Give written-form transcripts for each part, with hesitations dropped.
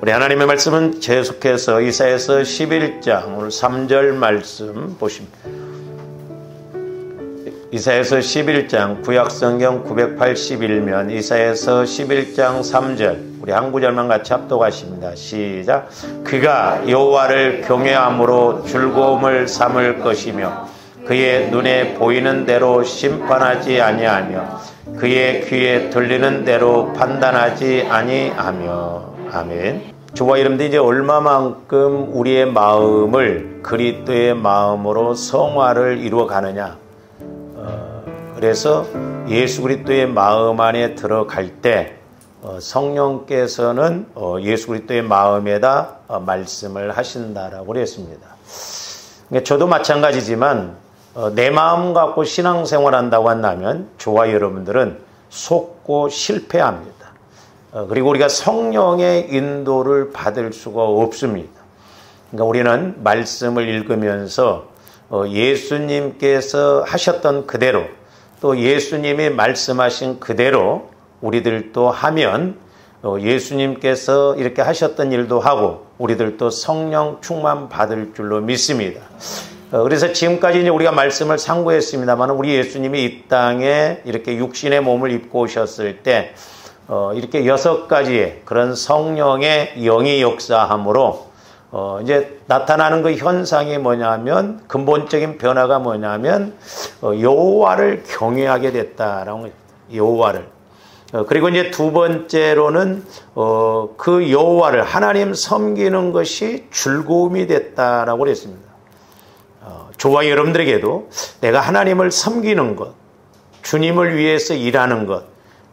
우리 하나님의 말씀은 계속해서 이사야서 11장 오늘 3절 말씀 보십니다. 이사야서 11장 구약성경 981면 이사야서 11장 3절 우리 한 구절만 같이 합독하십니다. 시작. 그가 여호와를 경외함으로 즐거움을 삼을 것이며 그의 눈에 보이는 대로 심판하지 아니하며 그의 귀에 들리는 대로 판단하지 아니하며. 아멘. 주와 여러분들 이제 얼마만큼 우리의 마음을 그리스도의 마음으로 성화를 이루어 가느냐. 그래서 예수 그리스도의 마음 안에 들어갈 때 성령께서는 예수 그리스도의 마음에다 말씀을 하신다라고 그랬습니다. 저도 마찬가지지만 내 마음 갖고 신앙생활 한다고 한다면 저와 여러분들은 속고 실패합니다. 그리고 우리가 성령의 인도를 받을 수가 없습니다. 그러니까 우리는 말씀을 읽으면서 예수님께서 하셨던 그대로 또 예수님이 말씀하신 그대로 우리들도 하면 예수님께서 이렇게 하셨던 일도 하고 우리들도 성령 충만 받을 줄로 믿습니다. 그래서 지금까지 이제 우리가 말씀을 상고했습니다만 우리 예수님이 이 땅에 이렇게 육신의 몸을 입고 오셨을 때 이렇게 6가지의 그런 성령의 영이 역사함으로 이제 나타나는 그 현상이 뭐냐면 근본적인 변화가 뭐냐면 여호와를 경외하게 됐다라는 거예요. 여호와를. 그리고 이제 두 번째로는 그 여호와를 하나님 섬기는 것이 즐거움이 됐다라고 그랬습니다. 저와 여러분들에게도 내가 하나님을 섬기는 것, 주님을 위해서 일하는 것,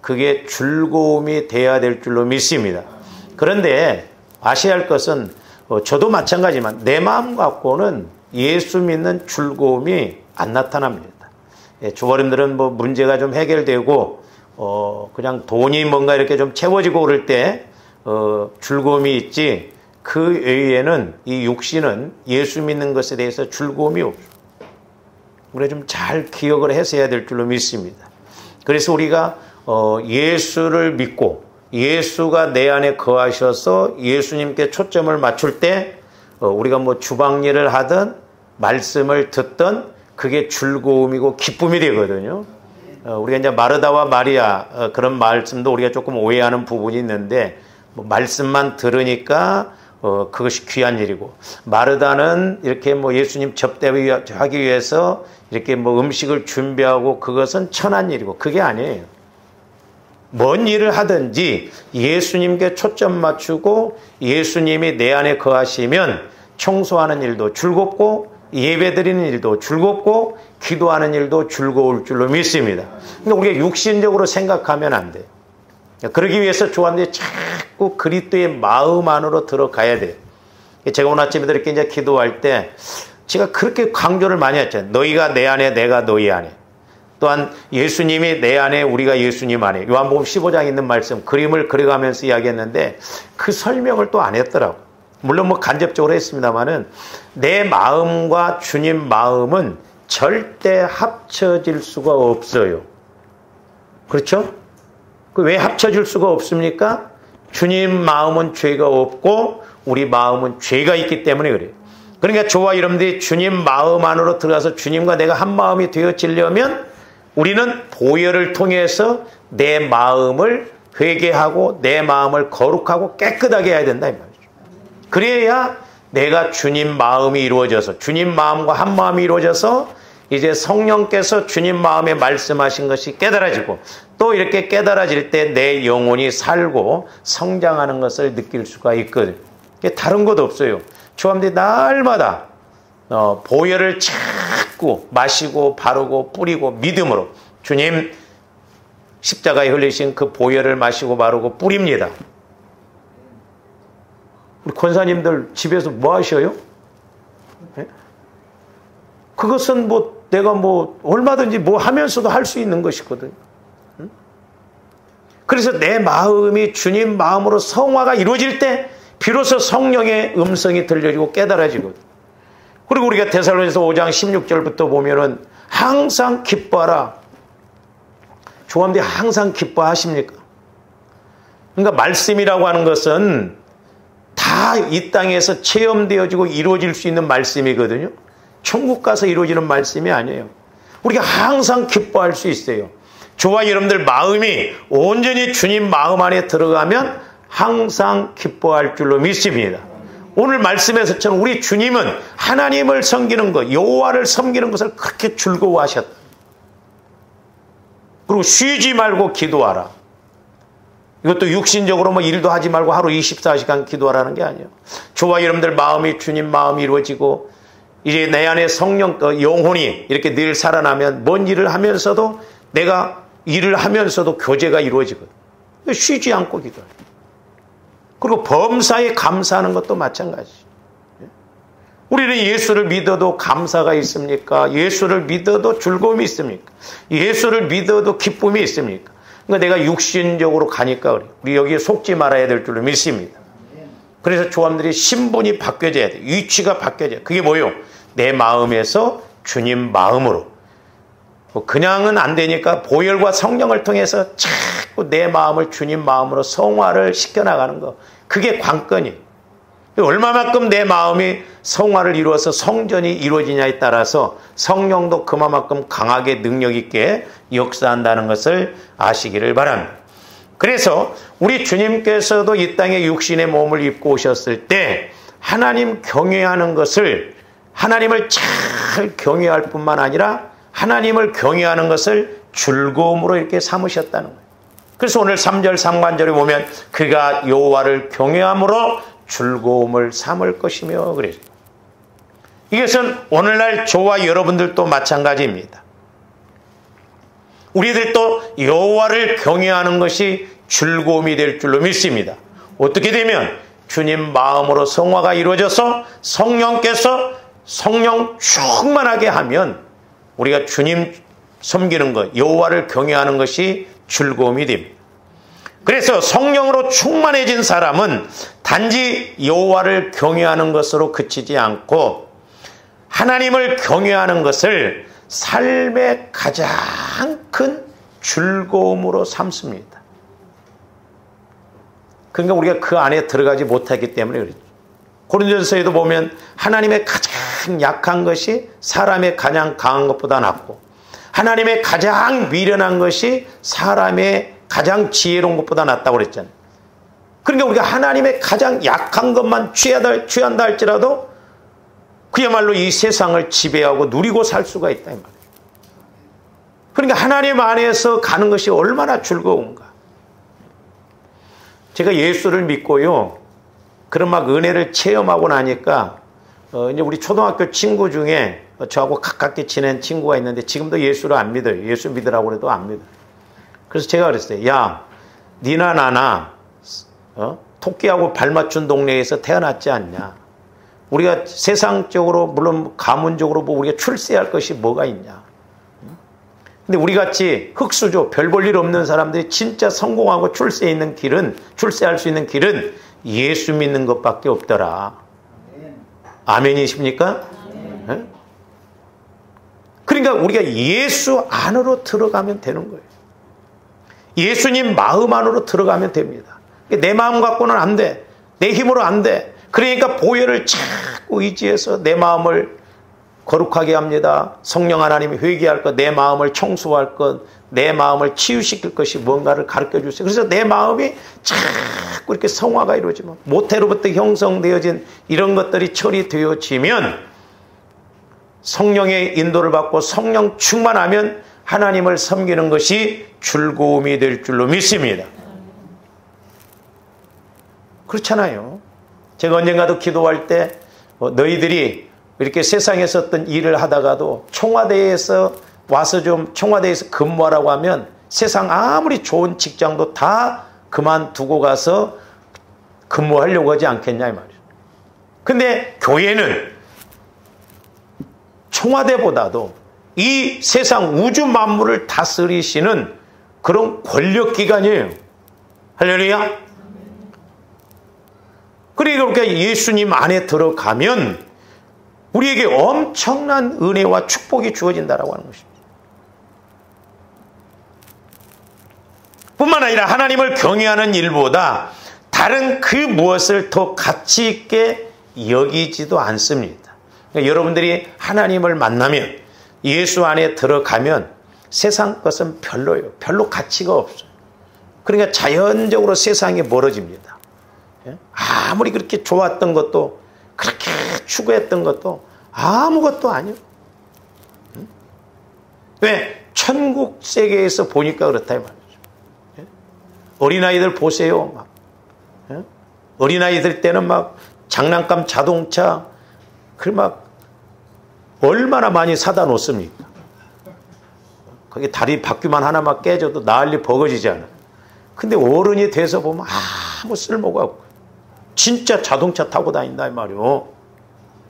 그게 즐거움이 돼야 될 줄로 믿습니다. 그런데 아셔야 할 것은 저도 마찬가지지만 내 마음 갖고는 예수 믿는 즐거움이 안 나타납니다. 주어른들은 뭐 문제가 좀 해결되고 그냥 돈이 뭔가 이렇게 좀 채워지고 그럴 때 즐거움이 있지 그 외에는 이 육신은 예수 믿는 것에 대해서 즐거움이 없어요. 우리가 좀 잘 기억을 해서 해야 될 줄로 믿습니다. 그래서 우리가 예수를 믿고 예수가 내 안에 거하셔서 예수님께 초점을 맞출 때 우리가 뭐 주방일을 하든 말씀을 듣든 그게 즐거움이고 기쁨이 되거든요. 우리가 이제 마르다와 마리아 그런 말씀도 우리가 조금 오해하는 부분이 있는데 뭐 말씀만 들으니까 그것이 귀한 일이고 마르다는 이렇게 뭐 예수님 접대하기 위해서 이렇게 뭐 음식을 준비하고 그것은 천한 일이고 그게 아니에요. 뭔 일을 하든지 예수님께 초점 맞추고 예수님이 내 안에 거하시면 청소하는 일도 즐겁고 예배드리는 일도 즐겁고 기도하는 일도 즐거울 줄로 믿습니다. 그러니까 우리가 육신적으로 생각하면 안 돼요. 그러기 위해서 조합들이 자꾸 그리스도의 마음 안으로 들어가야 돼요. 제가 오늘 아침에 이렇게 이제 기도할 때 제가 그렇게 강조를 많이 했잖아요. 너희가 내 안에 내가 너희 안에. 또한 예수님이 내 안에 우리가 예수님 안에. 요한복음 15장에 있는 말씀 그림을 그려가면서 이야기했는데 그 설명을 또 안 했더라고요. 물론 뭐 간접적으로 했습니다만은 내 마음과 주님 마음은 절대 합쳐질 수가 없어요. 그렇죠? 왜 합쳐질 수가 없습니까? 주님 마음은 죄가 없고 우리 마음은 죄가 있기 때문에 그래요. 그러니까 저와 여러분들이 주님 마음 안으로 들어가서 주님과 내가 한 마음이 되어지려면 우리는 보혈을 통해서 내 마음을 회개하고 내 마음을 거룩하고 깨끗하게 해야 된다 이 말이죠. 그래야 내가 주님 마음이 이루어져서 주님 마음과 한 마음이 이루어져서 이제 성령께서 주님 마음에 말씀하신 것이 깨달아지고 또 이렇게 깨달아질 때 내 영혼이 살고 성장하는 것을 느낄 수가 있거든요. 다른 것 없어요. 저함들이 날마다 보혈을 자꾸 마시고 바르고 뿌리고 믿음으로 주님 십자가에 흘리신 그 보혈을 마시고 바르고 뿌립니다. 우리 권사님들 집에서 뭐 하셔요? 네? 그것은 뭐 내가 뭐 얼마든지 뭐 하면서도 할 수 있는 것이거든요. 그래서 내 마음이 주님 마음으로 성화가 이루어질 때 비로소 성령의 음성이 들려지고 깨달아지거든요. 그리고 우리가 데살로니가서 5장 16절부터 보면은 항상 기뻐하라. 조함들이 항상 기뻐하십니까? 그러니까 말씀이라고 하는 것은 다 이 땅에서 체험되어지고 이루어질 수 있는 말씀이거든요. 천국 가서 이루어지는 말씀이 아니에요. 우리가 항상 기뻐할 수 있어요. 저와 여러분들 마음이 온전히 주님 마음 안에 들어가면 항상 기뻐할 줄로 믿습니다. 오늘 말씀에서처럼 우리 주님은 하나님을 섬기는 것, 여호와를 섬기는 것을 그렇게 즐거워하셨다. 그리고 쉬지 말고 기도하라. 이것도 육신적으로 뭐 일도 하지 말고 하루 24시간 기도하라는 게 아니에요. 저와 여러분들 마음이 주님 마음이 이루어지고 이제 내 안에 성령, 영혼이 이렇게 늘 살아나면 뭔 일을 하면서도 내가 일을 하면서도 교제가 이루어지거든. 쉬지 않고 기도해요. 그리고 범사에 감사하는 것도 마찬가지. 우리는 예수를 믿어도 감사가 있습니까? 예수를 믿어도 즐거움이 있습니까? 예수를 믿어도 기쁨이 있습니까? 그러니까 내가 육신적으로 가니까 그래. 우리 여기에 속지 말아야 될 줄로 믿습니다. 그래서 조함들이 신분이 바뀌어져야 돼. 위치가 바뀌어져야 돼. 그게 뭐예요? 내 마음에서 주님 마음으로. 그냥은 안 되니까 보혈과 성령을 통해서 자꾸 내 마음을 주님 마음으로 성화를 시켜나가는 거. 그게 관건이에요. 얼마만큼 내 마음이 성화를 이루어서 성전이 이루어지냐에 따라서 성령도 그만큼 강하게 능력 있게 역사한다는 것을 아시기를 바랍니다. 그래서 우리 주님께서도 이 땅에 육신의 몸을 입고 오셨을 때 하나님 경외하는 것을 하나님을 잘 경외할 뿐만 아니라 하나님을 경외하는 것을 즐거움으로 이렇게 삼으셨다는 거예요. 그래서 오늘 3절 3관절에 보면 그가 여호와를 경외함으로 즐거움을 삼을 것이며 그래요. 이것은 오늘날 저와 여러분들도 마찬가지입니다. 우리들도 여호와를 경외하는 것이 즐거움이 될 줄로 믿습니다. 어떻게 되면 주님 마음으로 성화가 이루어져서 성령께서 성령 충만하게 하면 우리가 주님 섬기는 것, 여호와를 경외하는 것이 즐거움이 됩니다. 그래서 성령으로 충만해진 사람은 단지 여호와를 경외하는 것으로 그치지 않고 하나님을 경외하는 것을 삶의 가장 큰 즐거움으로 삼습니다. 그러니까 우리가 그 안에 들어가지 못하기 때문에 그렇죠. 고린도전서에도 보면 하나님의 가장 약한 것이 사람의 가장 강한 것보다 낫고 하나님의 가장 미련한 것이 사람의 가장 지혜로운 것보다 낫다고 그랬잖아요. 그러니까 우리가 하나님의 가장 약한 것만 취한다 할지라도 그야말로 이 세상을 지배하고 누리고 살 수가 있다 이 말이에요. 그러니까 하나님 안에서 가는 것이 얼마나 즐거운가. 제가 예수를 믿고요. 그런 막 은혜를 체험하고 나니까 이제 우리 초등학교 친구 중에 저하고 가깝게 지낸 친구가 있는데 지금도 예수를 안 믿어요. 예수 믿으라고 해도 안 믿어요. 그래서 제가 그랬어요. 야, 니나 나나 토끼하고 발 맞춘 동네에서 태어났지 않냐. 우리가 세상적으로 물론 가문적으로 뭐 우리가 출세할 것이 뭐가 있냐. 근데 우리같이 흙수저 별 볼 일 없는 사람들이 진짜 성공하고 출세할 수 있는 길은 예수 믿는 것밖에 없더라. 아멘이십니까? 네? 그러니까 우리가 예수 안으로 들어가면 되는 거예요. 예수님 마음 안으로 들어가면 됩니다. 내 마음 갖고는 안 돼. 내 힘으로 안 돼. 그러니까 보혈을 자꾸 의지해서 내 마음을 거룩하게 합니다. 성령 하나님이 회개할 것, 내 마음을 청소할 것, 내 마음을 치유시킬 것이 뭔가를 가르쳐 주세요. 그래서 내 마음이 자꾸 이렇게 성화가 이루어지면 모태로부터 형성되어진 이런 것들이 처리되어지면 성령의 인도를 받고 성령 충만하면 하나님을 섬기는 것이 즐거움이 될 줄로 믿습니다. 그렇잖아요. 제가 언젠가도 기도할 때 너희들이 이렇게 세상에서 어떤 일을 하다가도 청와대에서 와서 좀 청와대에서 근무하라고 하면 세상 아무리 좋은 직장도 다 그만두고 가서 근무하려고 하지 않겠냐 이 말이에요. 근데 교회는 청와대보다도 이 세상 우주 만물을 다스리시는 그런 권력기관이에요. 할렐루야. 그러니까 예수님 안에 들어가면 우리에게 엄청난 은혜와 축복이 주어진다라고 하는 것입니다. 뿐만 아니라 하나님을 경외하는 일보다 다른 그 무엇을 더 가치 있게 여기지도 않습니다. 그러니까 여러분들이 하나님을 만나면, 예수 안에 들어가면 세상 것은 별로예요. 별로 가치가 없어요. 그러니까 자연적으로 세상에 멀어집니다. 아무리 그렇게 좋았던 것도, 그렇게 추구했던 것도 아무것도 아니에요. 왜? 천국 세계에서 보니까 그렇다 이 말이죠. 어린아이들 보세요. 막. 어린아이들 때는 막 장난감 자동차 그 막 얼마나 많이 사다 놓습니까? 거기 다리 바퀴만 하나만 깨져도 난리 버거지잖아. 근데 어른이 돼서 보면 아무 쓸모가 없고 진짜 자동차 타고 다닌다 이 말이요.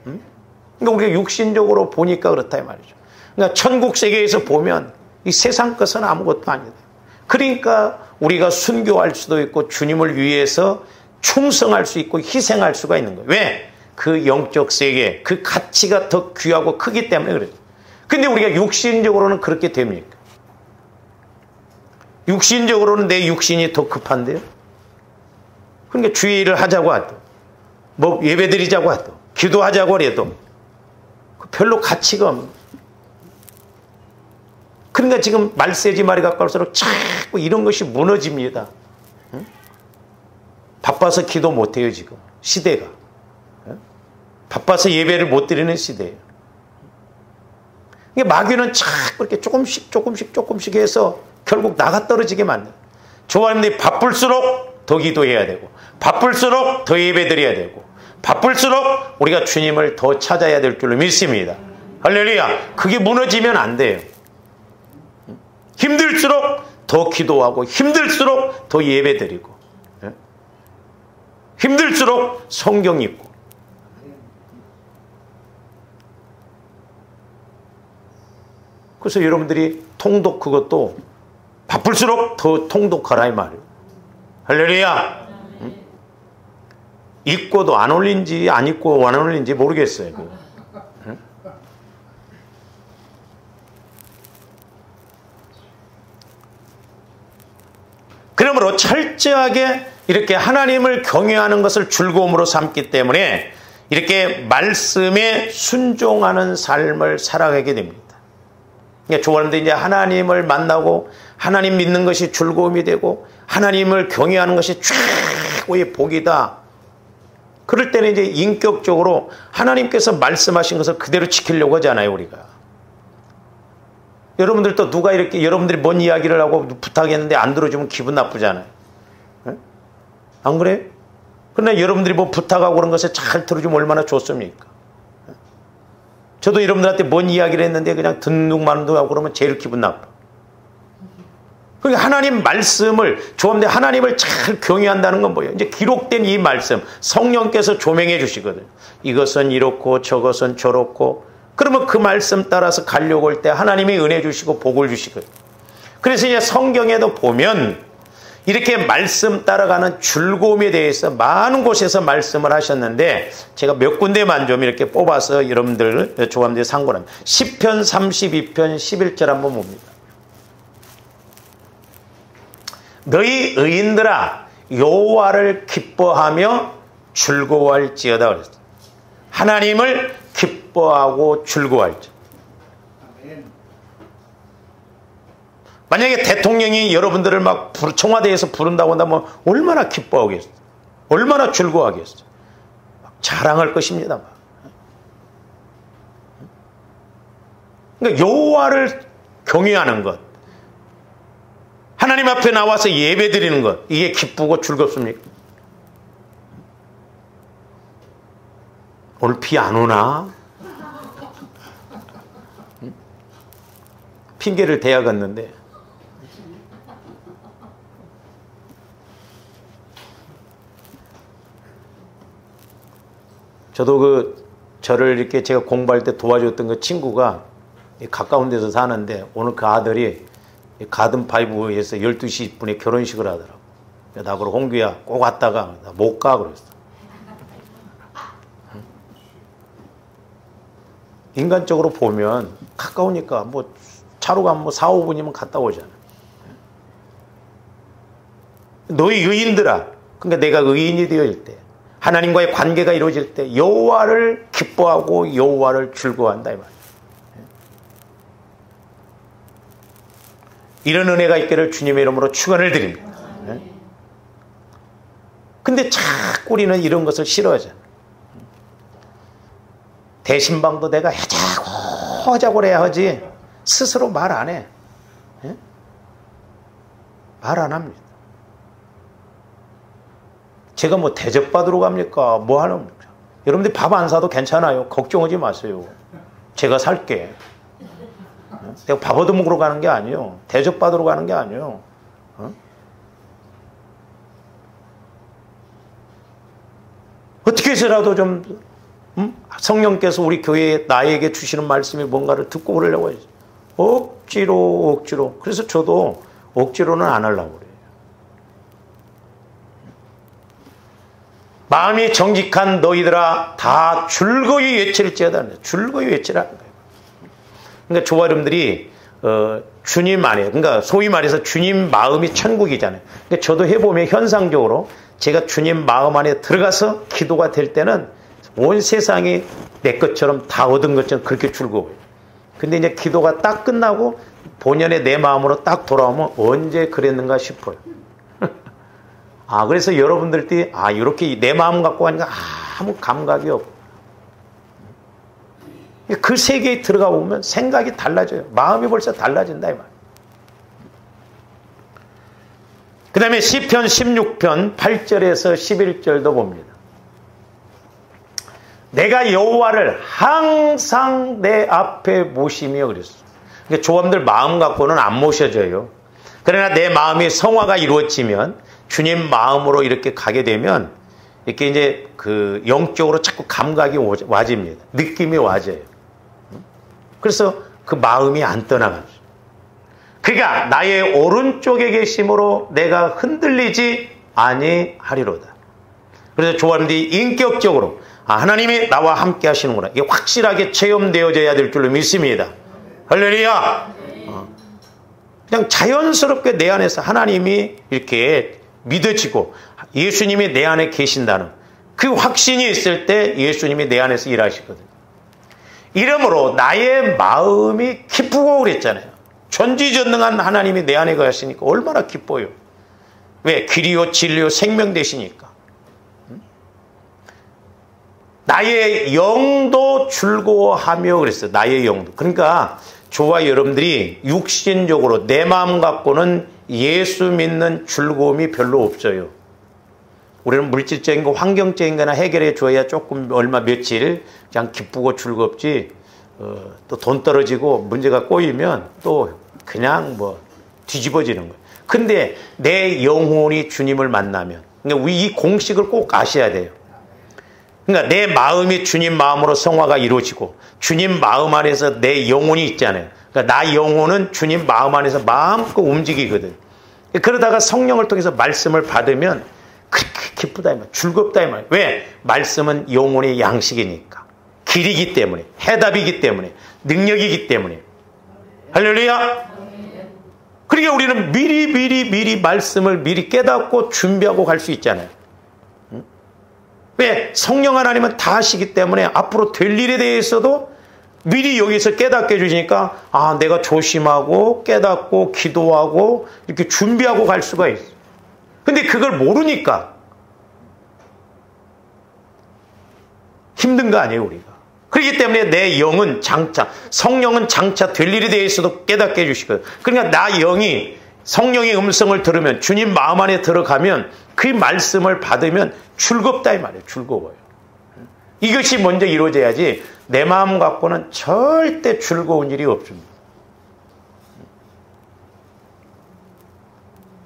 그러니까 우리가 육신적으로 보니까 그렇다 이 말이죠. 그러니까 천국 세계에서 보면 이 세상 것은 아무것도 아니다. 그러니까 우리가 순교할 수도 있고 주님을 위해서 충성할 수 있고 희생할 수가 있는 거예요. 왜? 그 영적 세계, 그 가치가 더 귀하고 크기 때문에 그래요. 근데 우리가 육신적으로는 그렇게 됩니까? 육신적으로는 내 육신이 더 급한데요. 그러니까 주의 일을 하자고 해도, 뭐 예배드리자고 해도, 기도하자고 해도 별로 가치가 없는. 그러니까 지금 말세지 말이 가까울수록 자꾸 이런 것이 무너집니다. 응? 바빠서 기도 못해요 지금 시대가. 응? 바빠서 예배를 못 드리는 시대예요. 그러니까 마귀는 자꾸 이렇게 조금씩 해서 결국 나가 떨어지게 만들어요. 조아님들이 바쁠수록 더 기도해야 되고, 바쁠수록 더 예배 드려야 되고, 바쁠수록 우리가 주님을 더 찾아야 될 줄로 믿습니다. 할렐루야. 그게 무너지면 안 돼요. 힘들수록 더 기도하고, 힘들수록 더 예배 드리고, 힘들수록 성경 읽고. 그래서 여러분들이 통독, 그것도 바쁠수록 더 통독하라 이 말이에요. 할렐루야. 읽고도 안 올린지 안 읽고 안 올린지 모르겠어요. 그러므로 철저하게 이렇게 하나님을 경외하는 것을 즐거움으로 삼기 때문에 이렇게 말씀에 순종하는 삶을 살아가게 됩니다. 그러니까 조원들 이제 하나님을 만나고 하나님 믿는 것이 즐거움이 되고 하나님을 경외하는 것이 최고의 복이다. 그럴 때는 이제 인격적으로 하나님께서 말씀하신 것을 그대로 지키려고 하잖아요, 우리가. 여러분들도 누가 이렇게 여러분들이 뭔 이야기를 하고 부탁했는데 안 들어주면 기분 나쁘잖아요. 안 그래요? 그러나 여러분들이 뭐 부탁하고 그런 것을 잘 들어주면 얼마나 좋습니까? 저도 여러분들한테 뭔 이야기를 했는데 그냥 듣는 말도 하고 그러면 제일 기분 나빠. 그러니까 하나님 말씀을 좋은데 하나님을 잘 경외한다는 건 뭐예요? 이제 기록된 이 말씀 성령께서 조명해 주시거든요. 이것은 이렇고 저것은 저렇고. 그러면 그 말씀 따라서 가려고 할 때 하나님이 은혜 주시고 복을 주시거든요. 그래서 이제 성경에도 보면 이렇게 말씀 따라가는 즐거움에 대해서 많은 곳에서 말씀을 하셨는데 제가 몇 군데만 좀 이렇게 뽑아서 여러분들 조감들이 상고합니다. 시편 32편 11절 한번 봅니다. 너희 의인들아 여호와를 기뻐하며 즐거워할지어다 그랬어요. 하나님을 기뻐하고 즐거워할지. 만약에 대통령이 여러분들을 막 청와대에서 부른다고 한다면 얼마나 기뻐하겠어요? 얼마나 즐거워하겠어요? 자랑할 것입니다. 그러니까 여호와를 경외하는 것, 하나님 앞에 나와서 예배 드리는 것, 이게 기쁘고 즐겁습니까? 오늘 비 안 오나? 핑계를 대야겠는데. 저도 저를 이렇게 제가 공부할 때 도와줬던 그 친구가 가까운 데서 사는데 오늘 그 아들이 가든파이브에서 12시 분에 결혼식을 하더라고. 나 그러고 홍규야 꼭 왔다가 나 못 가 그랬어. 인간적으로 보면 가까우니까 뭐 차로 가면 뭐 4, 5분이면 갔다 오잖아. 너희 의인들아 그러니까 내가 의인이 되어질 때, 하나님과의 관계가 이루어질 때 여호와를 기뻐하고 여호와를 즐거워한다 이 말이에요. 이런 은혜가 있기를 주님의 이름으로 축원을 드립니다. 근데 자꾸 우리는 이런 것을 싫어하잖아. 대신방도 내가 하자고 해야 하지 스스로 말 안 해. 말 안 합니다. 제가 뭐 대접받으러 갑니까? 뭐 하는 겁니까? 여러분들 밥 안 사도 괜찮아요. 걱정하지 마세요. 제가 살게. 내가 밥 얻어먹으러 가는 게 아니에요. 대접받으러 가는 게 아니에요. 어떻게 해서라도 좀 성령께서 우리 교회에 나에게 주시는 말씀이 뭔가를 듣고 그러려고 해야지. 억지로. 그래서 저도 억지로는 안 하려고 그래요. 마음이 정직한 너희들아 다 줄거이 외칠지어다. 줄거이 외치라는 거예요. 그러니까 저와 여러분들이 주님 안에, 그러니까 소위 말해서 주님 마음이 천국이잖아요. 그러니까 저도 해보면 현상적으로 제가 주님 마음 안에 들어가서 기도가 될 때는 온 세상이 내 것처럼 다 얻은 것처럼 그렇게 즐거워요. 근데 이제 기도가 딱 끝나고 본연의 내 마음으로 딱 돌아오면 언제 그랬는가 싶어요. 그래서 여러분들이 이렇게 내 마음 갖고 가니까 아무 감각이 없고 그 세계에 들어가 보면 생각이 달라져요. 마음이 벌써 달라진다 이 말. 그 다음에 시편 16편 8절에서 11절도 봅니다. 내가 여호와를 항상 내 앞에 모시며 그랬어. 그러니까 조함들 마음 갖고는 안 모셔져요. 그러나 내 마음이 성화가 이루어지면 주님 마음으로 이렇게 가게 되면 이렇게 이제 그 영적으로 자꾸 감각이 와집니다. 느낌이 와져요. 그래서 그 마음이 안 떠나가죠. 그가 나의 오른쪽에 계심으로 내가 흔들리지 아니하리로다. 그래서 조함들이 인격적으로 하나님이 나와 함께 하시는구나. 이게 확실하게 체험되어져야 될 줄로 믿습니다. 할렐루야. 그냥 자연스럽게 내 안에서 하나님이 이렇게 믿어지고 예수님이 내 안에 계신다는 그 확신이 있을 때 예수님이 내 안에서 일하시거든요. 이러므로 나의 마음이 기쁘고 그랬잖아요. 전지전능한 하나님이 내 안에 가시니까 얼마나 기뻐요. 왜? 길이요 진리요 생명 되시니까. 나의 영도 즐거워하며 그랬어요. 나의 영도. 그러니까 저와 여러분들이 육신적으로 내 마음 갖고는 예수 믿는 즐거움이 별로 없어요. 우리는 물질적인 거 환경적인 거나 해결해 줘야 조금 얼마 며칠 그냥 기쁘고 즐겁지 또 돈 떨어지고 문제가 꼬이면 또 그냥 뭐 뒤집어지는 거예요. 근데 내 영혼이 주님을 만나면 그러니까 이 공식을 꼭 아셔야 돼요. 그러니까 내 마음이 주님 마음으로 성화가 이루어지고 주님 마음 안에서 내 영혼이 있잖아요. 그러니까 나 영혼은 주님 마음 안에서 마음껏 움직이거든. 그러다가 성령을 통해서 말씀을 받으면 그렇게 기쁘다 이 말, 즐겁다 이 말. 왜? 말씀은 영혼의 양식이니까. 길이기 때문에, 해답이기 때문에, 능력이기 때문에. 할렐루야. 그러니까 우리는 미리 말씀을 미리 깨닫고 준비하고 갈 수 있잖아요. 왜? 성령 하나님은 다 하시기 때문에 앞으로 될 일에 대해서도 미리 여기서 깨닫게 해주시니까 내가 조심하고 깨닫고 기도하고 이렇게 준비하고 갈 수가 있어. 근데 그걸 모르니까 힘든 거 아니에요 우리가. 그렇기 때문에 내 영은 장차, 성령은 장차 될 일에 대해서도 깨닫게 해주시거든. 그러니까 나 영이 성령의 음성을 들으면 주님 마음 안에 들어가면 그 말씀을 받으면 즐겁다 이 말이에요. 즐거워요. 이것이 먼저 이루어져야지 내 마음 갖고는 절대 즐거운 일이 없습니다.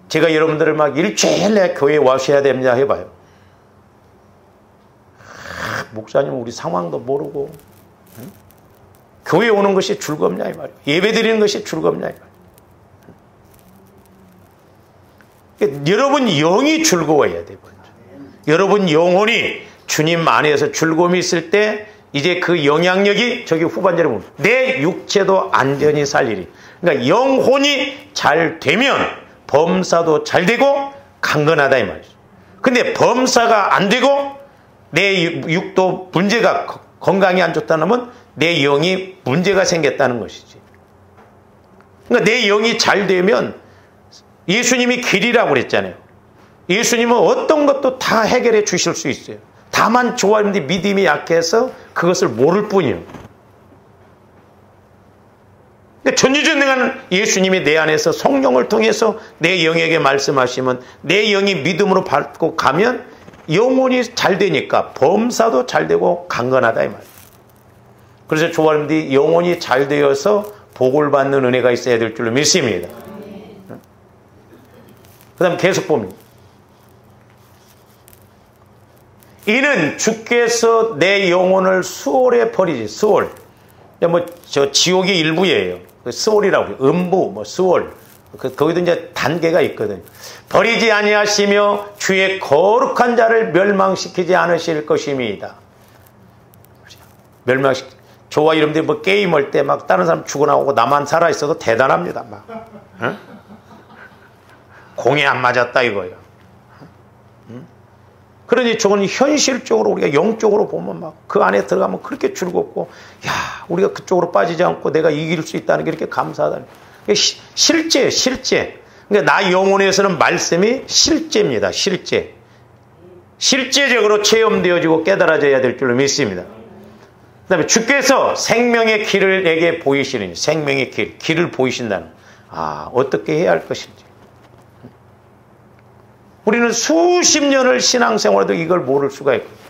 제가 여러분들을 막 일주일 내 교회에 와셔야 됩니다 해봐요. 목사님 우리 상황도 모르고 교회에 오는 것이 즐겁냐 이 말이에요. 예배 드리는 것이 즐겁냐 이 말이에요. 여러분 영이 즐거워야 돼요. 여러분 영혼이 주님 안에서 즐거움이 있을 때 이제 그 영향력이 저기 후반절에 보면 내 육체도 안전히 살리리. 그러니까 영혼이 잘 되면 범사도 잘 되고 강건하다 이 말이죠. 근데 범사가 안 되고 내 육도 문제가 건강이 안 좋다면 내 영이 문제가 생겼다는 것이지. 그러니까 내 영이 잘 되면 예수님이 길이라고 그랬잖아요. 예수님은 어떤 것도 다 해결해 주실 수 있어요. 다만 저와 여러분들이 믿음이 약해서 그것을 모를 뿐이에요. 그러니까 전지전능한 예수님이 내 안에서 성령을 통해서 내 영에게 말씀하시면 내 영이 믿음으로 받고 가면 영혼이 잘 되니까 범사도 잘 되고 강건하다 이 말이에요. 그래서 저와 여러분들이 영혼이 잘 되어서 복을 받는 은혜가 있어야 될 줄로 믿습니다. 그 다음 계속 봅니다. 이는 주께서 내 영혼을 수월에 버리지. 수월. 저 지옥의 일부예요. 수월이라고 해요. 음부, 수월. 거기도 이제 단계가 있거든요. 버리지 아니하시며 주의 거룩한 자를 멸망시키지 않으실 것입니다. 저와 여러분들이 게임할 때 막 다른 사람 죽어나오고 나만 살아있어도 대단합니다. 막. 응? 공에 안 맞았다 이거예요. 응? 그러니 저건 현실적으로 우리가 영적으로 보면 막 그 안에 들어가면 그렇게 즐겁고, 야, 우리가 그쪽으로 빠지지 않고 내가 이길 수 있다는 게 이렇게 감사하다. 실제. 그러니까 나 영혼에서는 말씀이 실제입니다. 실제적으로 체험되어지고 깨달아져야 될 줄로 믿습니다. 그 다음에 주께서 생명의 길을 내게 보이시는, 생명의 길을 보이신다는, 어떻게 해야 할 것인지. 우리는 수십 년을 신앙생활도 이걸 모를 수가 있거든요.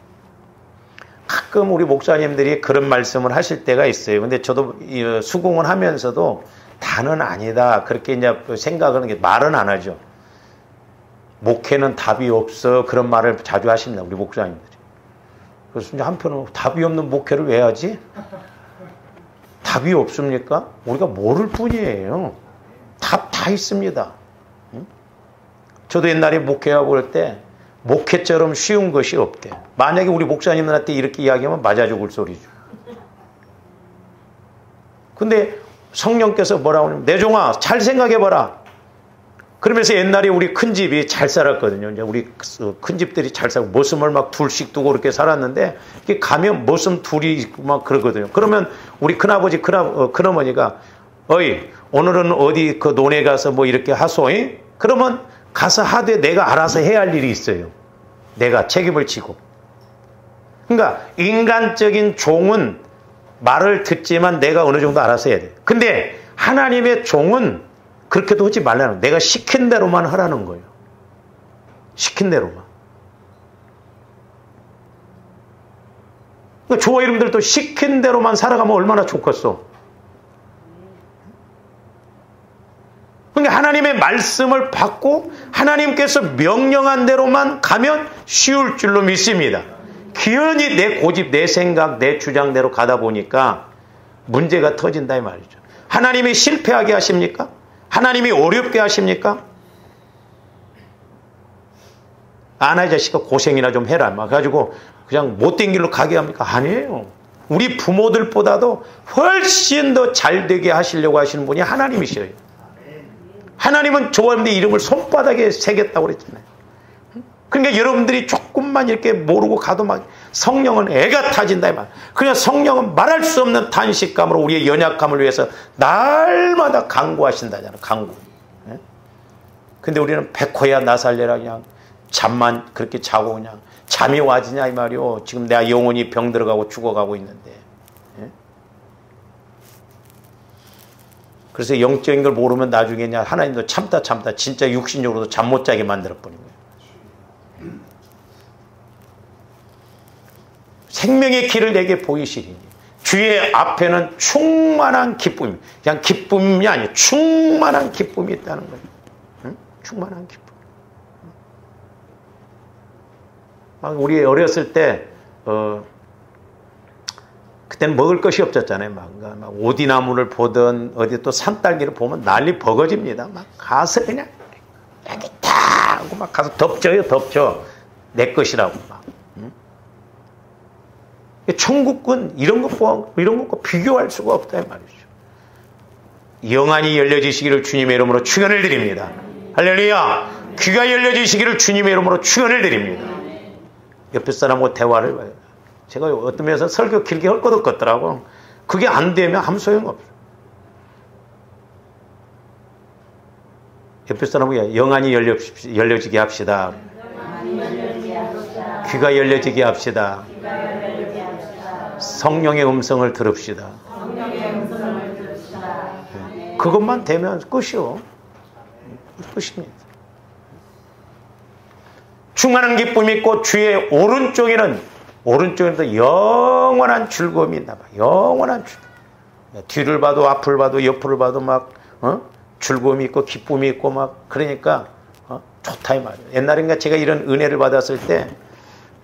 가끔 우리 목사님들이 그런 말씀을 하실 때가 있어요. 근데 저도 수긍을 하면서도 다는 아니다. 그렇게 이제 생각하는 게 말은 안 하죠. 목회는 답이 없어. 그런 말을 자주 하십니다. 우리 목사님들이. 그래서 이제 한편으로 답이 없는 목회를 왜 하지? 답이 없습니까? 우리가 모를 뿐이에요. 답 다 있습니다. 저도 옛날에 목회하고 그럴 때 목회처럼 쉬운 것이 없대. 만약에 우리 목사님들한테 이렇게 이야기하면 맞아 죽을 소리죠. 근데 성령께서 뭐라고 하냐면, 내 종아 잘 생각해봐라. 그러면서 옛날에 우리 큰집이 잘 살았거든요. 이제 우리 큰집들이 잘 살고 머슴을 막 둘씩 두고 그렇게 살았는데, 이게 가면 머슴 둘이 있고 막 그러거든요. 그러면 우리 큰아버지 큰어머니가 어이 오늘은 어디 그 논에 가서 뭐 이렇게 하소이? 그러면 가서 하되 내가 알아서 해야 할 일이 있어요. 내가 책임을 지고. 그러니까 인간적인 종은 말을 듣지만 내가 어느 정도 알아서 해야 돼. 근데 하나님의 종은 그렇게도 하지 말라는 거예요. 내가 시킨 대로만 하라는 거예요. 시킨 대로만. 그러니까 저와 여러분들도 시킨 대로만 살아가면 얼마나 좋겠어. 그러니까 하나님의 말씀을 받고 하나님께서 명령한 대로만 가면 쉬울 줄로 믿습니다. 기연히 내 고집, 내 생각, 내 주장대로 가다 보니까 문제가 터진다 이 말이죠. 하나님이 실패하게 하십니까? 하나님이 어렵게 하십니까? 이 자식아 고생이나 좀 해라. 막 가지고 그냥 못된 길로 가게 합니까? 아니에요. 우리 부모들보다도 훨씬 더 잘 되게 하시려고 하시는 분이 하나님이셔요. 하나님은 저와 여러분들의 이름을 손바닥에 새겼다고 그랬잖아요. 그러니까 여러분들이 조금만 이렇게 모르고 가도 막 성령은 애가 타진다 이 말. 그냥 성령은 말할 수 없는 탄식감으로 우리의 연약함을 위해서 날마다 강구하신다잖아요. 강구. 근데 우리는 백호야 나 살려라 그냥 잠만 그렇게 자고 그냥 잠이 와지냐 이 말이요. 지금 내가 영혼이 병 들어가고 죽어가고 있는데. 그래서 영적인 걸 모르면 나중에 그냥 하나님도 참다 진짜 육신적으로도 잠 못 자게 만들어버린 거예요. 생명의 길을 내게 보이시리니 주의 앞에는 충만한 기쁨이, 그냥 기쁨이 아니에요. 충만한 기쁨이 있다는 거예요. 응? 충만한 기쁨. 막 우리 어렸을 때 그때는 먹을 것이 없었잖아요. 막 오디나무를 보든 어디 또 산딸기를 보면 난리 버거집니다. 막 가서 그냥 여기 다 하고 막 가서 덮쳐 내 것이라고 막. 응? 천국은 이런 것과 비교할 수가 없다 이 말이죠. 영안이 열려지시기를 주님의 이름으로 축원을 드립니다. 할렐루야. 귀가 열려지시기를 주님의 이름으로 축원을 드립니다. 옆에 사람하고 대화를 봐요. 제가 어떤 면에서 설교 길게 할 것도 같더라고. 그게 안 되면 아무 소용없어요. 옆에 사람에게 영안이 열려지게 합시다. 귀가 열려지게 합시다. 성령의 음성을 들읍시다. 그것만 되면 끝이요. 끝입니다. 충만한 기쁨이 있고 주의 오른쪽에는 영원한 즐거움이 있나 봐. 영원한 즐거움. 뒤를 봐도 앞을 봐도 옆을 봐도 막 즐거움이 있고 기쁨이 있고 막 그러니까 좋다 이 말이에요. 옛날인가 제가 이런 은혜를 받았을 때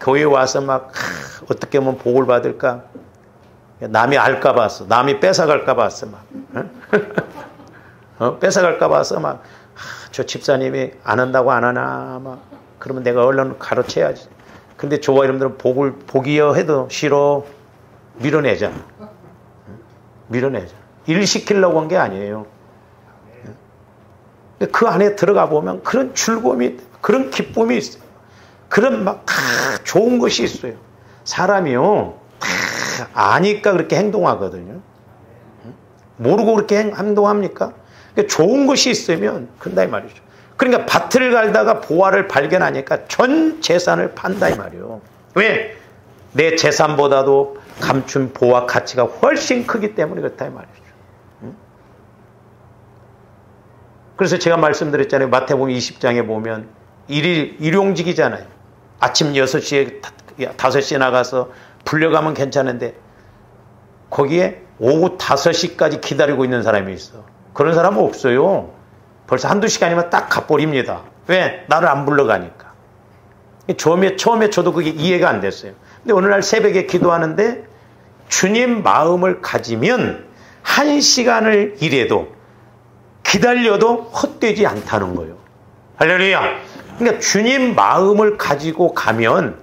교회 와서 막 어떻게 하면 복을 받을까? 남이 알까 봐서, 남이 뺏어갈까 봐서 막 뺏어갈까 봐서 막 저 집사님이 안 한다고 안 하나 막 그러면 내가 얼른 가르쳐야지. 근데 저와 여러분들은 복이여 해도 싫어. 밀어내잖아. 밀어내잖아. 일 시키려고 한 게 아니에요. 그 안에 들어가 보면 그런 즐거움이, 그런 기쁨이 있어요. 그런 막 좋은 것이 있어요. 사람이요, 아니까 그렇게 행동하거든요. 모르고 그렇게 행동합니까? 좋은 것이 있으면 그런다 이 말이죠. 그러니까 밭을 갈다가 보화를 발견하니까 전 재산을 판다 이 말이에요. 왜? 내 재산보다도 감춘 보화 가치가 훨씬 크기 때문에 그렇다 이 말이죠. 그래서 제가 말씀드렸잖아요. 마태복음 20장에 보면 일용직이잖아요. 아침 6시에 5시에 나가서 불려가면 괜찮은데 거기에 오후 5시까지 기다리고 있는 사람이 있어. 그런 사람은 없어요. 벌써 한두 시간이면 딱 가버립니다. 왜? 나를 안 불러가니까. 처음에 저도 그게 이해가 안 됐어요. 근데 어느 날 새벽에 기도하는데 주님 마음을 가지면 1시간을 일해도 기다려도 헛되지 않다는 거예요. 할렐루야. 그러니까 주님 마음을 가지고 가면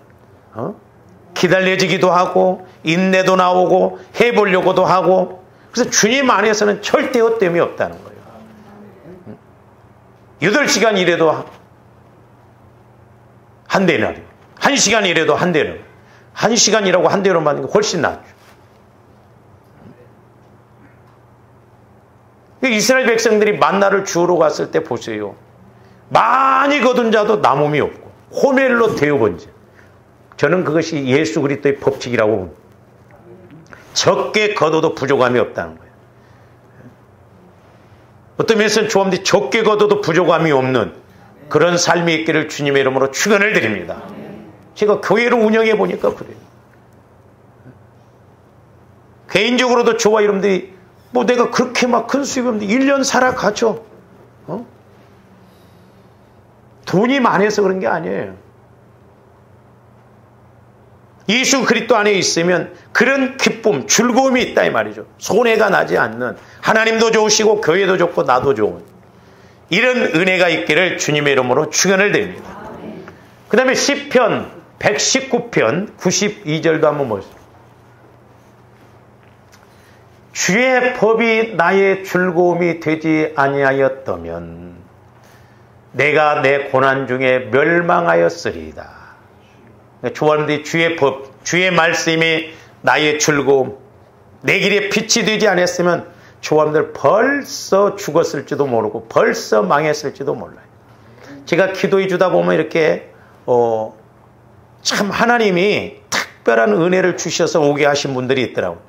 기다려지기도 하고 인내도 나오고 해보려고도 하고 그래서 주님 안에서는 절대 헛됨이 없다는 거예요. 8시간 일해도 한 대나리, 1시간 일해도 한 대나리, 1시간 일하고 한 대로 받는 게 훨씬 낫죠. 이스라엘 백성들이 만나를 주우러 갔을 때 보세요. 많이 거둔 자도 남음이 없고 호멜로 데워본 자. 저는 그것이 예수 그리스도의 법칙이라고 봅니다. 적게 거둬도 부족함이 없다는 거예요. 어떤 면에서는 조합들이 적게 거둬도 부족함이 없는 그런 삶이 있기를 주님의 이름으로 축원을 드립니다. 제가 교회를 운영해 보니까 그래요. 개인적으로도 저와 여러분들이 뭐 내가 그렇게 막 큰 수입이 없는데 1년 살아가죠. 돈이 많아서 그런 게 아니에요. 예수 그리스도 안에 있으면 그런 기쁨, 즐거움이 있다 이 말이죠. 손해가 나지 않는 하나님도 좋으시고 교회도 좋고 나도 좋은 이런 은혜가 있기를 주님의 이름으로 축원을 드립니다. 그 다음에 시편 119편 92절도 한번 보세요. 주의 법이 나의 즐거움이 되지 아니하였다면 내가 내 고난 중에 멸망하였으리이다. 조원들이 주의 법, 주의 말씀이 나의 즐거움, 내 길에 빛이 되지 않았으면 조원들 벌써 죽었을지도 모르고 벌써 망했을지도 몰라요. 제가 기도해 주다 보면 이렇게 참 하나님이 특별한 은혜를 주셔서 오게 하신 분들이 있더라고요.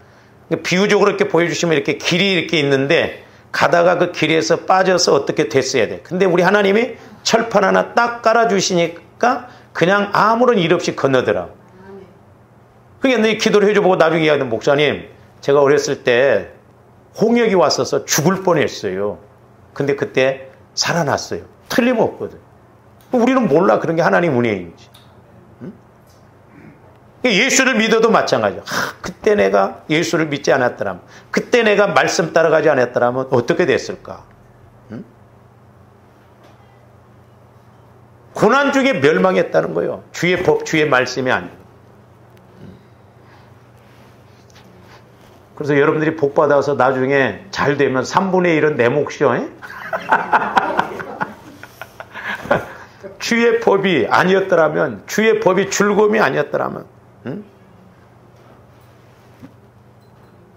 비유적으로 이렇게 보여주시면 이렇게 길이 이렇게 있는데 가다가 그 길에서 빠져서 어떻게 됐어야 돼. 근데 우리 하나님이 철판 하나 딱 깔아주시니까 그냥 아무런 일 없이 건너더라. 그게 기도를 해줘보고 나중에 이야기하는 목사님, 제가 어렸을 때 홍역이 왔어서 죽을 뻔했어요. 근데 그때 살아났어요. 틀림없거든. 우리는 몰라 그런 게 하나님 은혜인지. 예수를 믿어도 마찬가지야. 그때 내가 예수를 믿지 않았더라면, 그때 내가 말씀 따라가지 않았더라면 어떻게 됐을까? 고난 중에 멸망했다는 거예요. 주의 법, 주의 말씀이 아니고. 그래서 여러분들이 복 받아서 나중에 잘 되면 3분의 1은 내 몫이요. 주의 법이 아니었더라면, 주의 법이 즐거움이 아니었더라면,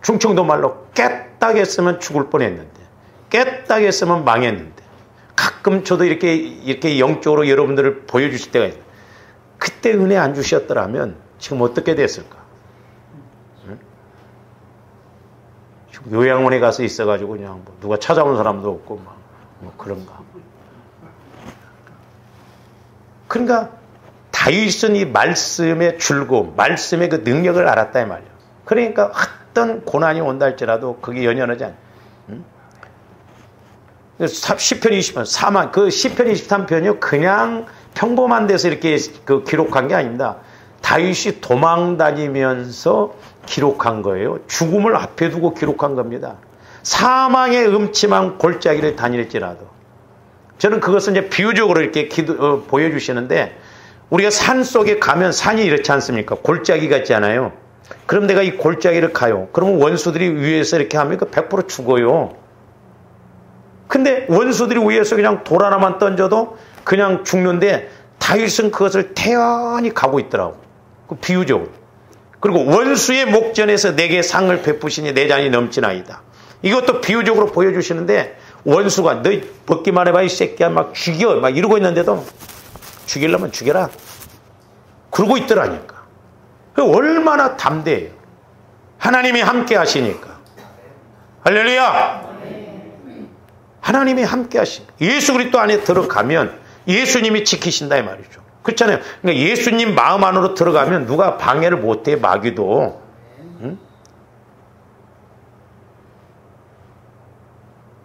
충청도 말로 깨딱했으면 죽을 뻔했는데, 깨딱했으면 망했는데, 가끔 저도 이렇게 영적으로 여러분들을 보여주실 때가 있어요. 그때 은혜 안 주셨더라면 지금 어떻게 됐을까? 지금 요양원에 가서 있어가지고 그냥 뭐 누가 찾아오는 사람도 없고 뭐 그런가. 그러니까 다윗은 이 말씀의 즐거움, 말씀의 그 능력을 알았다 이 말이에요. 그러니까 어떤 고난이 온다 할지라도 그게 연연하지 않아요. 시편 20편, 사망, 그 시편 23편이요. 그냥 평범한 데서 이렇게 그 기록한 게 아닙니다. 다윗이 도망 다니면서 기록한 거예요. 죽음을 앞에 두고 기록한 겁니다. 사망의 음침한 골짜기를 다닐지라도. 저는 그것은 이제 비유적으로 이렇게 보여주시는데, 우리가 산 속에 가면 산이 이렇지 않습니까? 골짜기 같잖아요. 그럼 내가 이 골짜기를 가요. 그러면 원수들이 위에서 이렇게 하면 100% 죽어요. 근데 원수들이 위에서 그냥 돌 하나만 던져도 그냥 죽는데, 다윗은 그것을 태연히 가고 있더라고. 그 비유적으로. 그리고 원수의 목전에서 내게 상을 베푸시니 내 잔이 넘치나이다. 이것도 비유적으로 보여주시는데, 원수가 너 벗기만 해봐 이 새끼야 막 죽여 막 이러고 있는데도 죽이려면 죽여라 그러고 있더라니까. 얼마나 담대해요. 하나님이 함께 하시니까. 할렐루야. 하나님이 함께 하시니까. 예수 그리스도 안에 들어가면 예수님이 지키신다 이 말이죠. 그렇잖아요. 그러니까 예수님 마음 안으로 들어가면 누가 방해를 못해. 마귀도. 응?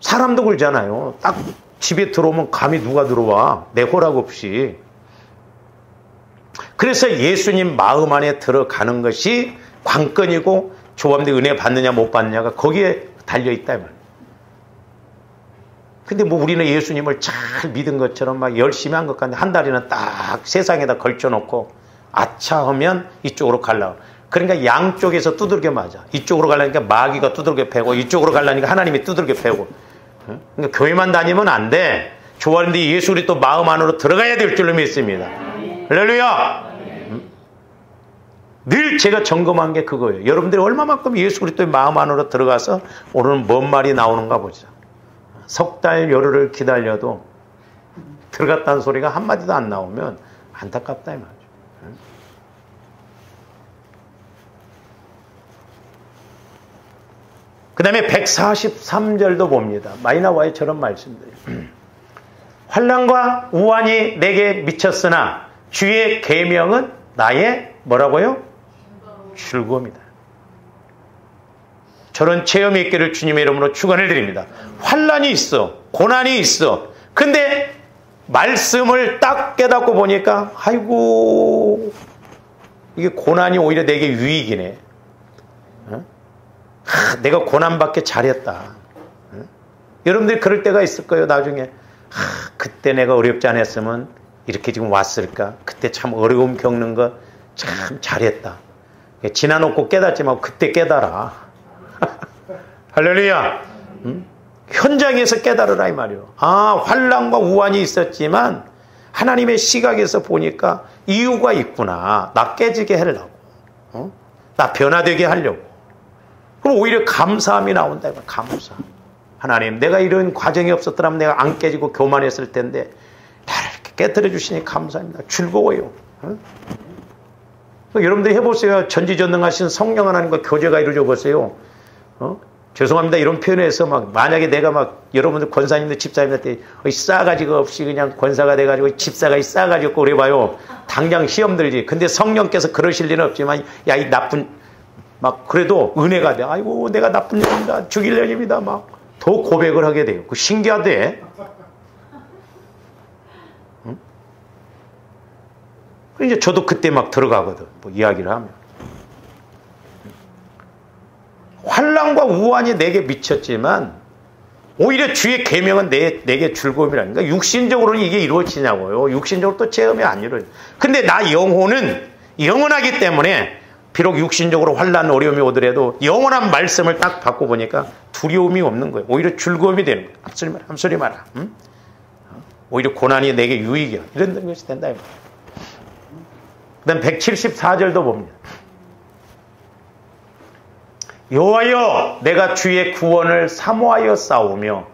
사람도 그러잖아요. 딱 집에 들어오면 감히 누가 들어와. 내 허락 없이. 그래서 예수님 마음 안에 들어가는 것이 관건이고, 조합대 은혜 받느냐 못 받느냐가 거기에 달려있다 이 말이에요. 근데 뭐 우리는 예수님을 잘 믿은 것처럼 막 열심히 한 것 같은데, 한 달이나 딱 세상에다 걸쳐놓고 아차 하면 이쪽으로 가려고. 그러니까 양쪽에서 두들겨 맞아. 이쪽으로 가려니까 마귀가 두들겨 패고, 이쪽으로 가려니까 하나님이 두들겨 패고. 그러니까 교회만 다니면 안 돼. 좋아하는데 예수 그리스도 마음 안으로 들어가야 될 줄로 믿습니다. 할렐루야. 늘 제가 점검한 게 그거예요. 여러분들이 얼마만큼 예수 그리스도의 마음 안으로 들어가서 오늘은 뭔 말이 나오는가 보자. 석 달 열흘을 기다려도 들어갔다는 소리가 한마디도 안 나오면 안타깝다 이 말이죠. 그 다음에 143절도 봅니다. 많이 나와요. 저런 말씀들이. 환난과 우환이 내게 미쳤으나 주의 계명은 나의 뭐라고요? 즐거움이다. 저런 체험이 있기를 주님의 이름으로 축원을 드립니다. 환난이 있어. 고난이 있어. 근데 말씀을 딱 깨닫고 보니까 아이고 이게 고난이 오히려 내게 유익이네. 내가 고난받게 잘했다. 여러분들이 그럴 때가 있을 거예요. 나중에 그때 내가 어렵지 않았으면 이렇게 지금 왔을까. 그때 참 어려움 겪는 거 참 잘했다. 지나놓고 깨닫지 말고 그때 깨달아. 할렐루야. 현장에서 깨달으라 이 말이에요. 아, 환난과 우환이 있었지만 하나님의 시각에서 보니까 이유가 있구나. 나 깨지게 하려고. 나 변화되게 하려고. 그럼 오히려 감사함이 나온다. 감사. 하나님, 내가 이런 과정이 없었더라면 내가 안 깨지고 교만했을 텐데 나를 이렇게 깨뜨려 주시니 감사합니다. 즐거워요. 여러분들이 해보세요. 전지전능하신 성령 하나님과 교제가 이루어져 보세요. 죄송합니다. 이런 표현에서 만약에 내가 여러분들 권사님들 집사님한테 싸가지가 없이 그냥 권사가 돼가지고 집사가 싸가지고 그래봐요. 당장 시험 들지. 근데 성령께서 그러실 리는 없지만 야, 이 나쁜 그래도 은혜가 돼. 아이고 내가 나쁜 년입니다. 죽일 년입니다. 더 고백을 하게 돼요. 그 신기하대. 이제 저도 그때 들어가거든. 이야기를 하면. 환난과 우환이 내게 미쳤지만 오히려 주의 계명은 내게 즐거움이라는 거야. 육신적으로는 이게 이루어지냐고요. 육신적으로 또 체험이 안 이루어져. 근데 나 영혼은 영원하기 때문에 비록 육신적으로 환난 어려움이 오더라도 영원한 말씀을 딱 받고 보니까 두려움이 없는 거예요. 오히려 즐거움이 되는 거예요. 함소리 마라. 오히려 고난이 내게 유익이야. 이런 것이 된다. 그 다음 174절도 봅니다. 여호와여 내가 주의 구원을 사모하여 싸우며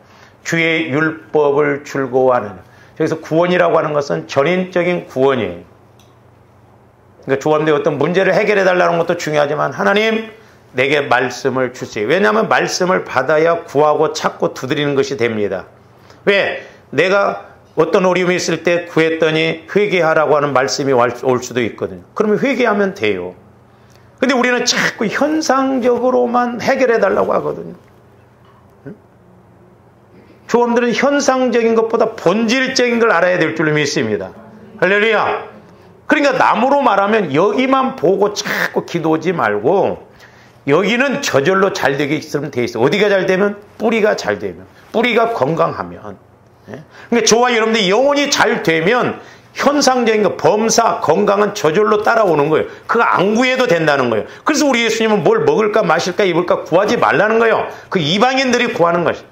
주의 율법을 즐거워하느냐. 여기서 구원이라고 하는 것은 전인적인 구원이에요. 그러니까 조합대 어떤 문제를 해결해 달라는 것도 중요하지만 하나님 내게 말씀을 주세요. 왜냐하면 말씀을 받아야 구하고 찾고 두드리는 것이 됩니다. 왜? 내가 어떤 어려움이 있을 때 구했더니 회개하라고 하는 말씀이 올 수도 있거든요. 그러면 회개하면 돼요. 근데 우리는 자꾸 현상적으로만 해결해 달라고 하거든요. 조언들은 현상적인 것보다 본질적인 걸 알아야 될 줄로 믿습니다. 할렐루야. 그러니까 남으로 말하면 여기만 보고 자꾸 기도하지 말고 여기는 저절로 잘 되게 있으면 돼 있어. 어디가 잘 되면? 뿌리가 잘 되면. 뿌리가 건강하면. 그러니까 저와 여러분들이 영혼이 잘 되면 현상적인 거, 범사, 건강은 저절로 따라오는 거예요. 그거 안 구해도 된다는 거예요. 그래서 우리 예수님은 뭘 먹을까 마실까 입을까 구하지 말라는 거예요. 그 이방인들이 구하는 것이.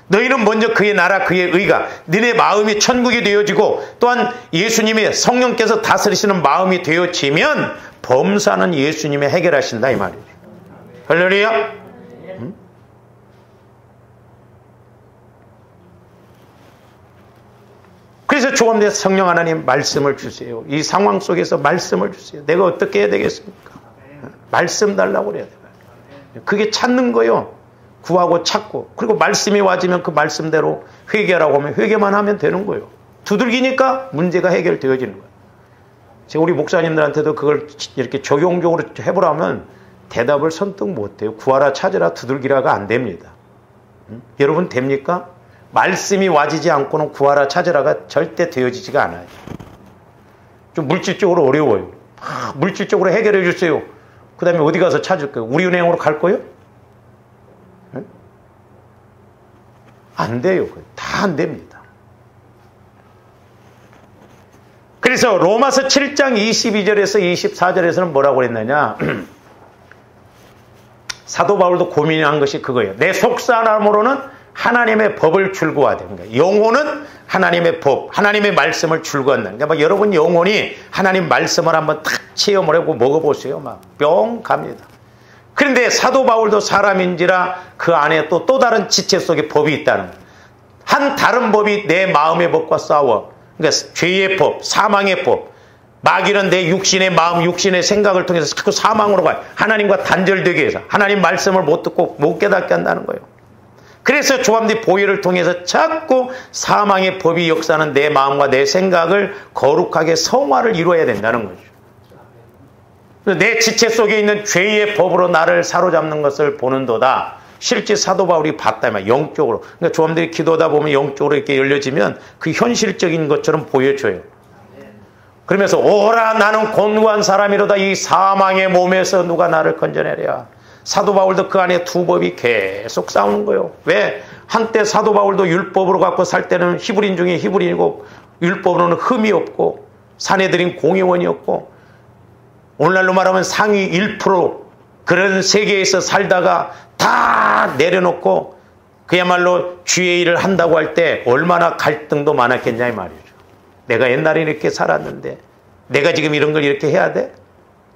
너희는 먼저 그의 나라 그의 의가 너네 마음이 천국이 되어지고 또한 예수님의 성령께서 다스리시는 마음이 되어지면 범사는 예수님이 해결하신다 이 말이죠. 할렐루야. 그래서 조금더 성령 하나님 말씀을 주세요. 이 상황 속에서 말씀을 주세요. 내가 어떻게 해야 되겠습니까? 말씀 달라고 그래야 돼요. 그게 찾는 거요. 구하고 찾고 그리고 말씀이 와지면 그 말씀대로 회개하라고 하면 회개만 하면 되는 거예요. 두들기니까 문제가 해결되어지는 거예요. 제가 우리 목사님들한테도 그걸 이렇게 적용적으로 해보라면 대답을 선뜻 못해요. 구하라 찾으라 두들기라가 안 됩니다. 여러분 됩니까? 말씀이 와지지 않고는 구하라 찾으라가 절대 되어지지가 않아요. 좀 물질적으로 어려워요. 물질적으로 해결해 주세요. 그 다음에 어디 가서 찾을 거예요? 우리은행으로 갈 거예요? 안 돼요. 다 안 됩니다. 그래서 로마서 7장 22절에서 24절에서는 뭐라고 그랬느냐? 사도 바울도 고민한 것이 그거예요. 내 속사람으로는 하나님의 법을 즐거워하되, 그러니까 영혼은 하나님의 법, 하나님의 말씀을 즐거워한다. 그러니까 막 여러분 영혼이 하나님 말씀을 한번 탁 체험을 하고 먹어보세요. 막 뿅 갑니다. 그런데 사도 바울도 사람인지라 그 안에 또 다른 지체 속에 법이 있다는 거예요. 한 다른 법이 내 마음의 법과 싸워. 그러니까 죄의 법, 사망의 법. 마귀는 내 육신의 마음, 육신의 생각을 통해서 자꾸 사망으로 가요. 하나님과 단절되게 해서 하나님 말씀을 못 듣고 못 깨닫게 한다는 거예요. 그래서 조합대 보혈을 통해서 자꾸 사망의 법이 역사하는 내 마음과 내 생각을 거룩하게 성화를 이루어야 된다는 거죠. 내 지체 속에 있는 죄의 법으로 나를 사로잡는 것을 보는도다. 실제 사도 바울이 봤다면 영적으로. 그러니까 조합들이 기도하다 보면 영적으로 이렇게 열려지면 그 현실적인 것처럼 보여줘요. 그러면서 오라 나는 곤고한 사람이로다. 이 사망의 몸에서 누가 나를 건져내랴. 사도 바울도 그 안에 두 법이 계속 싸우는 거예요. 왜? 한때 사도 바울도 율법으로 갖고 살 때는 히브리인 중에 히브리인이고 율법으로는 흠이 없고 사내들인 공의원이었고 오늘날로 말하면 상위 1% 그런 세계에서 살다가 다 내려놓고 그야말로 주의 일을 한다고 할 때 얼마나 갈등도 많았겠냐 이 말이죠. 내가 옛날에 이렇게 살았는데 내가 지금 이런 걸 이렇게 해야 돼?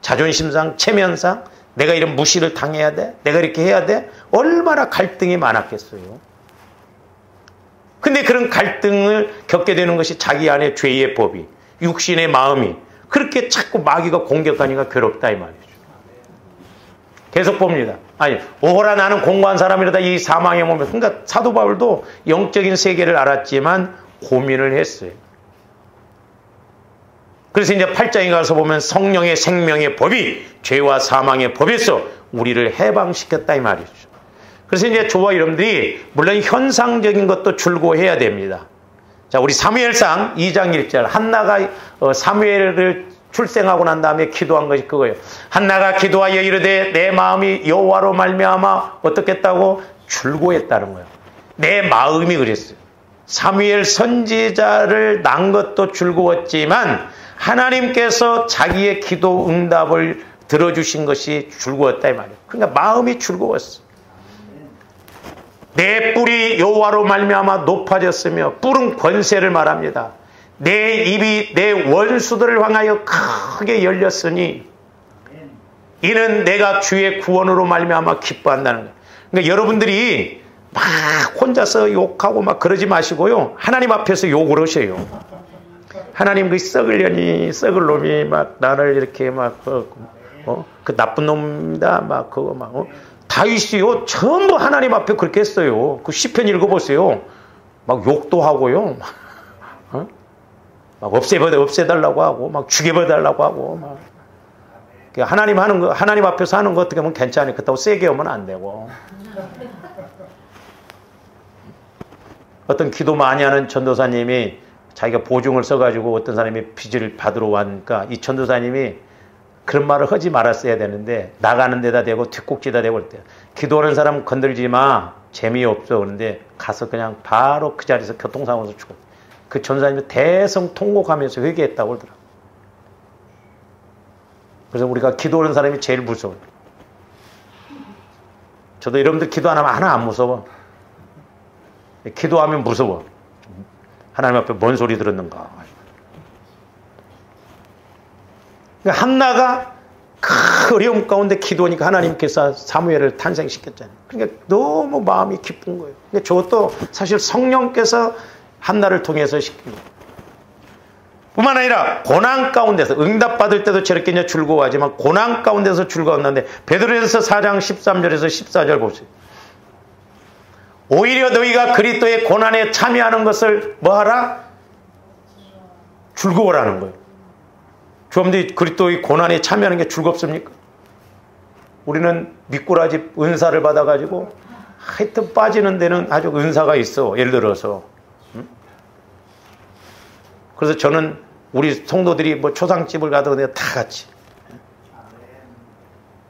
자존심상, 체면상 내가 이런 무시를 당해야 돼? 내가 이렇게 해야 돼? 얼마나 갈등이 많았겠어요. 근데 그런 갈등을 겪게 되는 것이 자기 안에 죄의 법이, 육신의 마음이 그렇게 자꾸 마귀가 공격하니까 괴롭다 이 말이죠. 계속 봅니다. 아니, 오호라 나는 공고한 사람이라다 이 사망의 몸에. 그러니까 사도 바울도 영적인 세계를 알았지만 고민을 했어요. 그래서 이제 8장에 가서 보면 성령의 생명의 법이 죄와 사망의 법에서 우리를 해방시켰다 이 말이죠. 그래서 이제 저와 여러분들이 물론 현상적인 것도 즐거워해야 됩니다. 자, 우리 사무엘상 2장 1절 한나가 사무엘을 출생하고 난 다음에 기도한 것이 그거예요. 한나가 기도하여 이르되 내 마음이 여호와로 말미암아 어떻겠다고 즐거워했다는 거예요. 내 마음이 그랬어요. 사무엘 선지자를 낳은 것도 즐거웠지만 하나님께서 자기의 기도 응답을 들어주신 것이 즐거웠다 이 말이에요. 그러니까 마음이 즐거웠어. 내 뿔이 여호와로 말미암아 높아졌으며 뿔은 권세를 말합니다. 내 입이 내 원수들을 향하여 크게 열렸으니 이는 내가 주의 구원으로 말미암아 기뻐한다는 거예요. 그러니까 여러분들이 막 혼자서 욕하고 막 그러지 마시고요. 하나님 앞에서 욕을 하셔요. 하나님 그 썩을 년이 썩을 놈이 막 나를 이렇게 막 그 나쁜 놈입니다. 막 그거 막 다윗이요 전부 하나님 앞에 그렇게 했어요. 그 시편 읽어보세요. 막 욕도 하고요. 막 없애달라고 하고 막 죽여버달라고 하고 막 하나님 하는 거 하나님 앞에서 하는 거 어떻게 하면 괜찮아요. 그렇다고 세게 하면 안 되고. 어떤 기도 많이 하는 전도사님이 자기가 보증을 써가지고 어떤 사람이 빚을 받으러 왔으니까 이 전도사님이 그런 말을 하지 말았어야 되는데 나가는 데다 대고 뒷꼭지다 대고 그럴 때 기도하는 사람 건들지 마 재미없어 그런데 가서 그냥 바로 그 자리에서 교통사고에서 죽어. 그 전도사님이 대성통곡하면서 회개했다고 그러더라고요. 그래서 우리가 기도하는 사람이 제일 무서워요. 저도 여러분들 기도 안 하면 하나 안 무서워. 기도하면 무서워. 하나님 앞에 뭔 소리 들었는가. 그러니까 한나가 그 어려움 가운데 기도하니까 하나님께서 사무엘을 탄생시켰잖아요. 그러니까 너무 마음이 기쁜 거예요. 그러니까 저것도 사실 성령께서 한나를 통해서 시킨 거예요. 뿐만 아니라 고난 가운데서 응답받을 때도 저렇게 이제 즐거워하지만 고난 가운데서 즐거웠는데 베드로전서 4장 13절에서 14절 보세요. 오히려 너희가 그리스도의 고난에 참여하는 것을 뭐하라? 즐거워라는 거예요. 여러분들이 그리스도의 고난에 참여하는 게 즐겁습니까? 우리는 미꾸라지 은사를 받아가지고 하여튼 빠지는 데는 아주 은사가 있어. 예를 들어서. 그래서 저는 우리 성도들이 뭐 초상집을 가든 다 같이.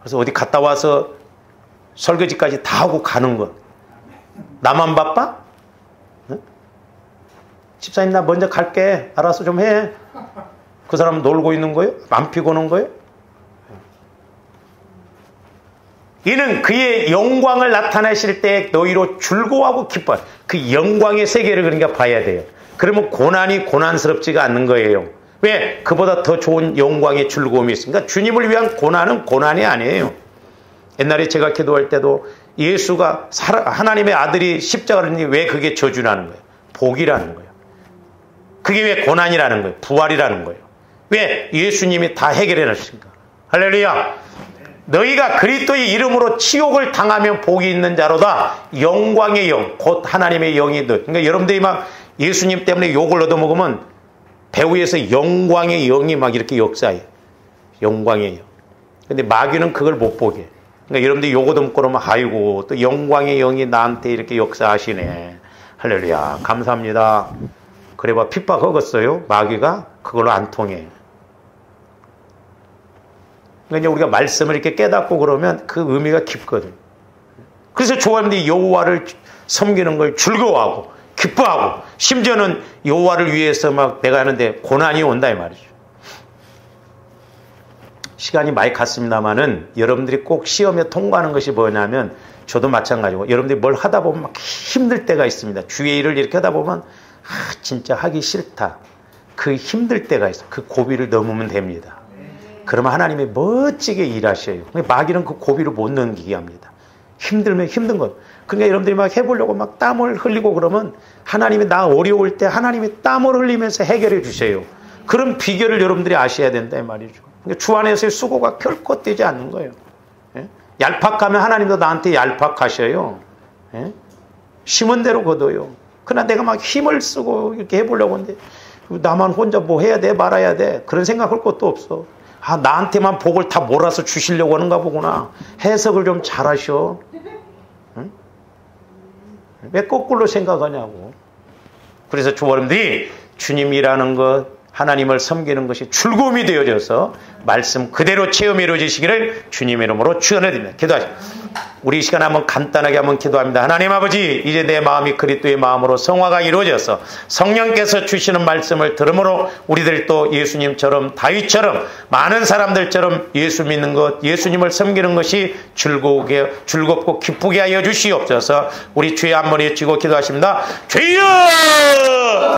그래서 어디 갔다 와서 설거지까지 다 하고 가는 것. 나만 바빠? 응? 집사님 나 먼저 갈게. 알아서 좀 해. 그 사람 놀고 있는 거예요? 안 피고는 거예요? 이는 그의 영광을 나타내실 때 너희로 즐거워하고 기뻐. 그 영광의 세계를 그러니까 봐야 돼요. 그러면 고난이 고난스럽지가 않는 거예요. 왜? 그보다 더 좋은 영광의 즐거움이 있으니까 주님을 위한 고난은 고난이 아니에요. 옛날에 제가 기도할 때도 예수가 하나님의 아들이 십자가를 지니 왜 그게 저주라는 거예요? 복이라는 거예요. 그게 왜 고난이라는 거예요? 부활이라는 거예요. 왜? 예수님이 다 해결해 놨으니까. 할렐루야. 너희가 그리스도의 이름으로 치욕을 당하면 복이 있는 자로다. 영광의 영, 곧 하나님의 영이 너. 그러니까 여러분들이 막 예수님 때문에 욕을 얻어먹으면 배후에서 영광의 영이 막 이렇게 역사해요. 영광의 영. 근데 마귀는 그걸 못 보게 해. 그러니까 여러분들이 욕 얻어먹고 그러면 아이고 또 영광의 영이 나한테 이렇게 역사하시네. 할렐루야. 감사합니다. 그래봐 핍박하겠어요? 마귀가 그걸로 안 통해. 그러니까 우리가 말씀을 이렇게 깨닫고 그러면 그 의미가 깊거든. 그래서 조합들이 여호와를 섬기는 걸 즐거워하고 기뻐하고 심지어는 여호와를 위해서 막 내가 하는데 고난이 온다 이 말이죠. 시간이 많이 갔습니다만은 여러분들이 꼭 시험에 통과하는 것이 뭐냐면 저도 마찬가지고 여러분들이 뭘 하다 보면 막 힘들 때가 있습니다. 주의 일을 이렇게 하다 보면 진짜 하기 싫다. 그 힘들 때가 있어. 그 고비를 넘으면 됩니다. 그러면 하나님이 멋지게 일하셔요. 마귀는 그 고비를 못 넘기게 합니다. 힘들면 힘든 것. 그러니까 여러분들이 막 해보려고 막 땀을 흘리고 그러면 하나님이 나 어려울 때 하나님이 땀을 흘리면서 해결해 주세요. 그런 비결을 여러분들이 아셔야 된다 이 말이죠. 그러니까 주 안에서의 수고가 결코 뛰지 않는 거예요. 예? 얄팍하면 하나님도 나한테 얄팍하셔요. 예? 심은 대로 거둬요. 그러나 내가 막 힘을 쓰고 이렇게 해보려고 하는데 나만 혼자 뭐 해야 돼 말아야 돼 그런 생각할 것도 없어. 아 나한테만 복을 다 몰아서 주시려고 하는가 보구나. 해석을 좀 잘하셔. 응? 왜 거꾸로 생각하냐고. 그래서 여러분들이 주님이라는 것 하나님을 섬기는 것이 즐거움이 되어져서 말씀 그대로 체험이 이루어지시기를 주님의 이름으로 축원드립니다. 기도하십시오. 우리 이 시간 한번 간단하게 한번 기도합니다. 하나님 아버지, 이제 내 마음이 그리스도의 마음으로 성화가 이루어져서 성령께서 주시는 말씀을 들음으로 우리들도 예수님처럼 다윗처럼 많은 사람들처럼 예수 믿는 것, 예수님을 섬기는 것이 즐겁고 기쁘게 하여 주시옵소서. 우리 주의 한 번 외치고 기도하십니다. 주여!